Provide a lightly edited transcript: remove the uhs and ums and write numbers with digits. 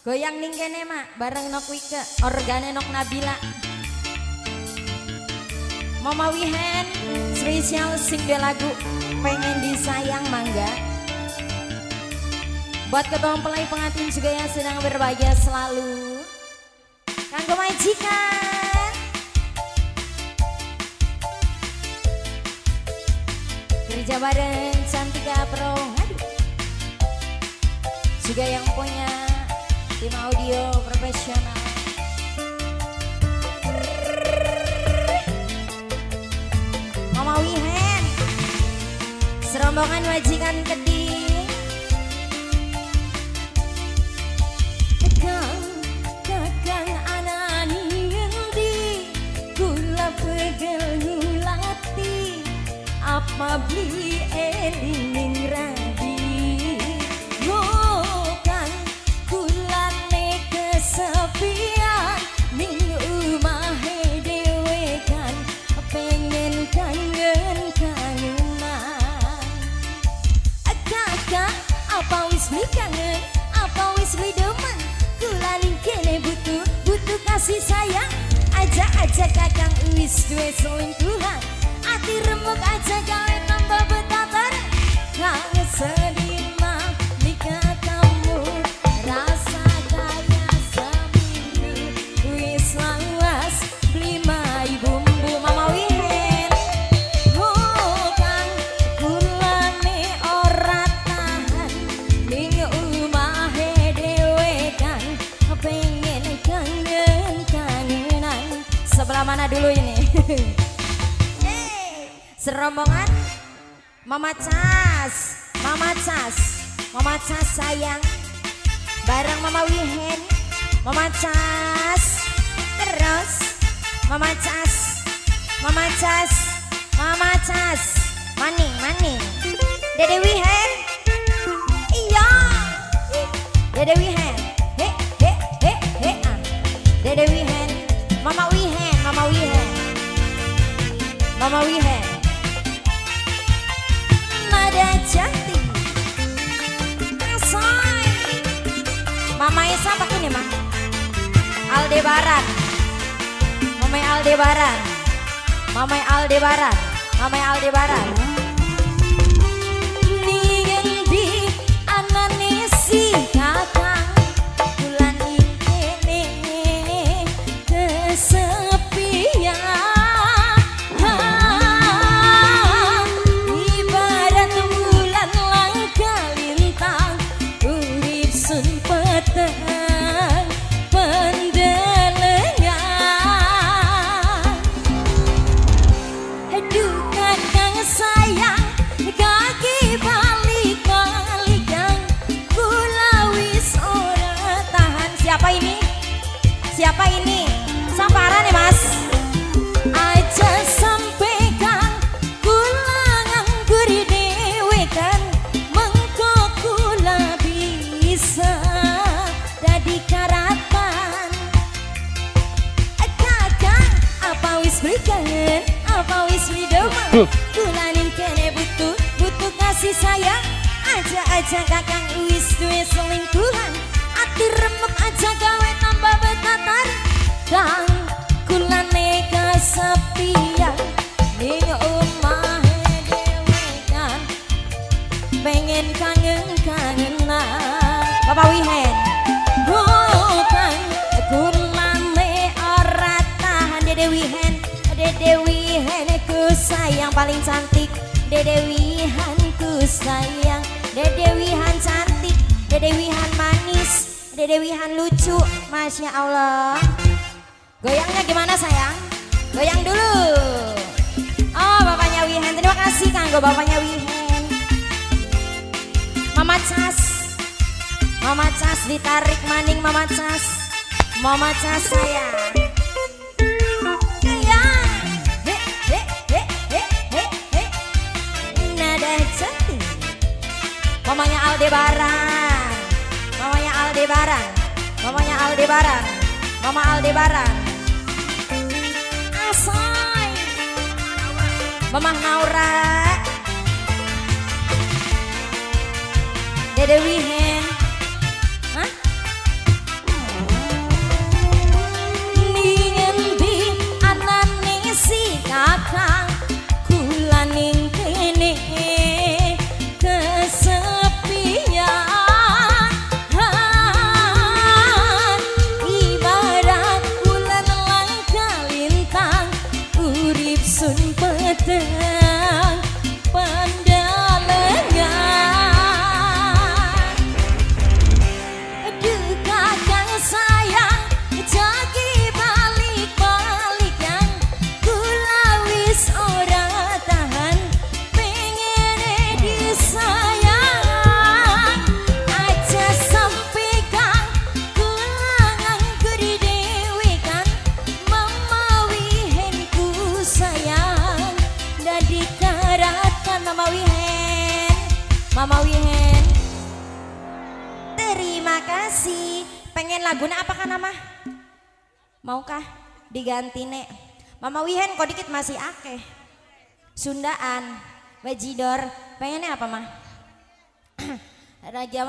Goyang ning kene mak bareng nok Wike, organe nok Nabila. Mama Wihen spesial sing de lagu pengen disayang mangga. Buat ketua pelai pengantin juga yang sedang berbahagia selalu. Kanggo majikan. Kerja bareng Cantika Pro. Aduh. Juga yang punya tim audio profesional. Mama Wihen serombongan majikan Keding. Kakang anani ngendi kula pegel ngulati apa beli eling radi. Kesepian ning umahe dhewe kan pengen kangen-kangenan. Kakak apa wis beli kangen apa wis beli demen kula ning kene butuh kasih sayang. Aja kakang wis duwe selingkuhan ati remuk aja gawe tambah betatar. Kang sedih mah nikah kamu rasa sebelah mana dulu ini? Serombongan Mama Cas sayang bareng Mama Wihen, Mama Cas terus Mama Cas maning Dede Wihen, iya Dede Wihen, Dede Wihen, Mama Wihen, nada cantik, asoy. Mama Esa pakai nih mah, Aldebaran, Mama Aldebaran. Ningen di ananesi kakang, bulan ini kesepian. Siapa ini? Samparan ya mas? Aja sampaikan kula nganggur dewe kan mengko kula bisa dadi karatan. Kakang apa wis beli kangen apa wis beli demen kula ning kene butuh kasih sayang. Aja kakang wis duwe selingkuhan ati remuk aja gawe tambah betatar. Kang kulane kesepian ning omahe dhewe kan pengen kangen-kangenan. Bapak Wihen, kang kulane ora tahan. Dede Wihen ku sayang paling cantik. Dede Wihen ku sayang. Dede Wihen cantik, Dede Wihen manis, Dede Wihen lucu, Masya Allah. Goyangnya gimana sayang? Goyang dulu. Oh bapaknya Wihen, terima kasih kanggo bapaknya Wihen. Mama Cas ditarik maning Mama Cas sayang. Nada cantik. Mamanya Aldebaran. Asoy. Mama Naura. Dede Wihen. Hah? pengen laguna apakah nama? Maukah diganti nek? Mama Wihen kok dikit masih akeh. Sundaan, Bajidor, pengennya apa mah? Raja